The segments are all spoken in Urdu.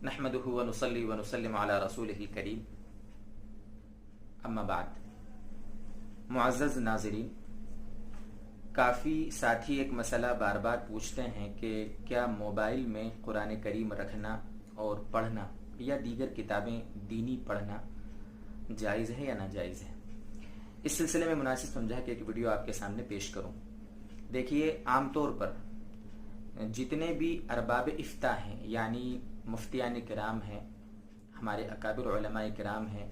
نحمده ونصلي ونسلم على رسوله الكريم اما بعد۔ معزز ناظرین، کافی ساتھی ایک مسئلہ بار بار پوچھتے ہیں کہ کیا موبائل میں قرآن کریم رکھنا اور پڑھنا یا دیگر کتابیں دینی پڑھنا جائز ہے یا ناجائز ہے؟ اس سلسلے میں مناسب سمجھا کہ ایک ویڈیو آپ کے سامنے پیش کروں۔ دیکھیے، عام طور پر جتنے بھی ارباب افتاء ہیں، یعنی مفتیان کرام ہیں، ہمارے اکابر علماء کرام ہیں،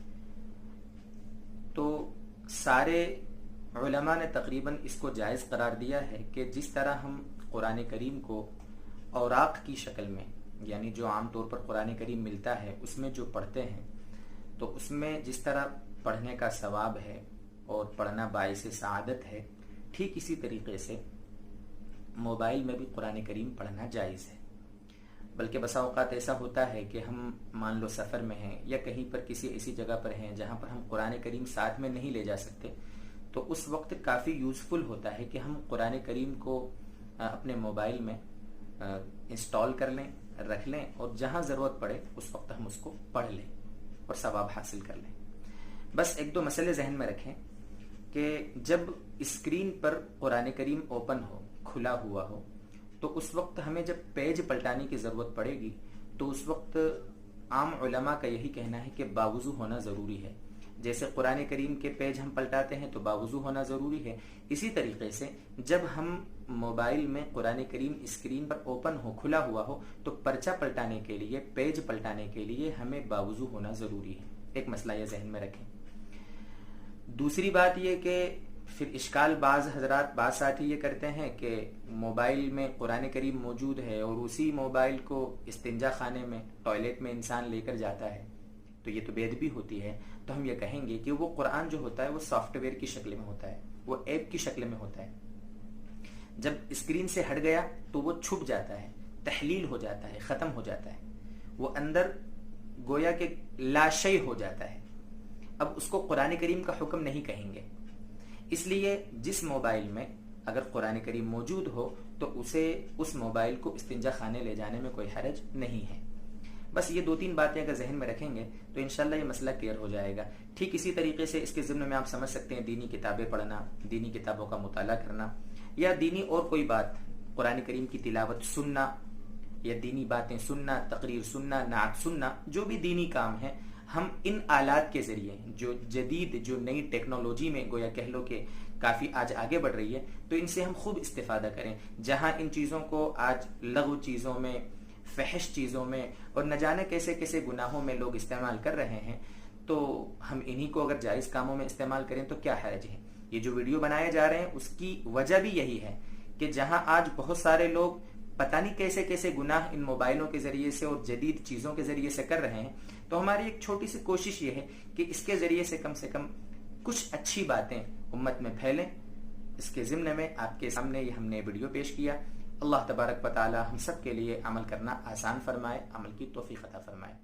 تو سارے علماء نے تقریباً اس کو جائز قرار دیا ہے کہ جس طرح ہم قرآن کریم کو اوراق کی شکل میں، یعنی جو عام طور پر قرآن کریم ملتا ہے اس میں جو پڑھتے ہیں، تو اس میں جس طرح پڑھنے کا ثواب ہے اور پڑھنا باعث سعادت ہے، ٹھیک اسی طریقے سے موبائل میں بھی قرآن کریم پڑھنا جائز ہے۔ بلکہ بسا اوقات ایسا ہوتا ہے کہ ہم مان لو سفر میں ہیں یا کہیں پر کسی ایسی جگہ پر ہیں جہاں پر ہم قرآن کریم ساتھ میں نہیں لے جا سکتے، تو اس وقت کافی یوزفل ہوتا ہے کہ ہم قرآن کریم کو اپنے موبائل میں انسٹال کر لیں، رکھ لیں، اور جہاں ضرورت پڑے اس وقت ہم اس کو پڑھ لیں اور ثواب حاصل کر لیں۔ بس ایک دو مسئلے ذہن میں رکھیں کہ جب اسکرین پر قرآن کریم اوپن ہو، کھلا ہوا ہو، تو اس وقت ہمیں جب پیج پلٹانے کی ضرورت پڑے گی تو اس وقت عام علماء کا یہی کہنا ہے کہ باوضو ہونا ضروری ہے۔ جیسے قرآن کریم کے پیج ہم پلٹاتے ہیں تو باوضو ہونا ضروری ہے، اسی طریقے سے جب ہم موبائل میں قرآن کریم اسکرین پر اوپن ہو، کھلا ہوا ہو، تو پرچہ پلٹانے کے لیے، پیج پلٹانے کے لیے ہمیں باوضو ہونا ضروری ہے۔ ایک مسئلہ یہ ذہن میں رکھیں۔ دوسری بات یہ کہ پھر اشکال بعض ساتھی یہ کرتے ہیں کہ موبائل میں قرآن کریم موجود ہے اور اسی موبائل کو استنجا خانے میں، ٹوائلٹ میں انسان لے کر جاتا ہے، تو یہ تو بے ادبی ہوتی ہے۔ تو ہم یہ کہیں گے کہ وہ قرآن جو ہوتا ہے وہ سافٹ ویئر کی شکل میں ہوتا ہے، وہ ایپ کی شکل میں ہوتا ہے۔ جب اسکرین سے ہٹ گیا تو وہ چھپ جاتا ہے، تحلیل ہو جاتا ہے، ختم ہو جاتا ہے، وہ اندر گویا کہ لاشیء ہو جاتا ہے۔ اب اس کو قرآن کریم کا حکم نہیں کہیں گے۔ اس لیے جس موبائل میں اگر قرآن کریم موجود ہو تو اس موبائل کو استنجا خانے لے جانے میں کوئی حرج نہیں ہے۔ بس یہ دو تین باتیں اگر ذہن میں رکھیں گے تو انشاءاللہ یہ مسئلہ کلیئر ہو جائے گا۔ ٹھیک اسی طریقے سے اس کے ضمن میں آپ سمجھ سکتے ہیں دینی کتابیں پڑھنا، دینی کتابوں کا مطالعہ کرنا، یا دینی اور کوئی بات، قرآن کریم کی تلاوت سننا، یا دینی باتیں سننا، تقریر سننا، نعت سننا، جو بھی دینی کام ہے، ہم ان آلات کے ذریعے، جو جدید، جو نئی ٹیکنالوجی میں گویا کہہ لو کہ کافی آج آگے بڑھ رہی ہے، تو ان سے ہم خوب استفادہ کریں۔ جہاں ان چیزوں کو آج لغو چیزوں میں، فحش چیزوں میں اور نہ جانے کیسے کیسے گناہوں میں لوگ استعمال کر رہے ہیں، تو ہم انہی کو اگر جائز کاموں میں استعمال کریں تو کیا حرج ہے؟ یہ جو ویڈیو بنائے جا رہے ہیں اس کی وجہ بھی یہی ہے کہ جہاں آج بہت سارے لوگ پتہ نہیں کیسے کیسے گناہ ان موبائلوں کے ذریعے سے اور جدید چیزوں کے ذریعے سے کر رہے ہیں، تو ہماری ایک چھوٹی سی کوشش یہ ہے کہ اس کے ذریعے سے کم کچھ اچھی باتیں امت میں پھیلیں۔ اس کے ضمن میں آپ کے سامنے یہ ہم نے ویڈیو پیش کیا۔ اللہ تبارک و تعالی ہم سب کے لیے عمل کرنا آسان فرمائے، عمل کی توفیق عطا فرمائے۔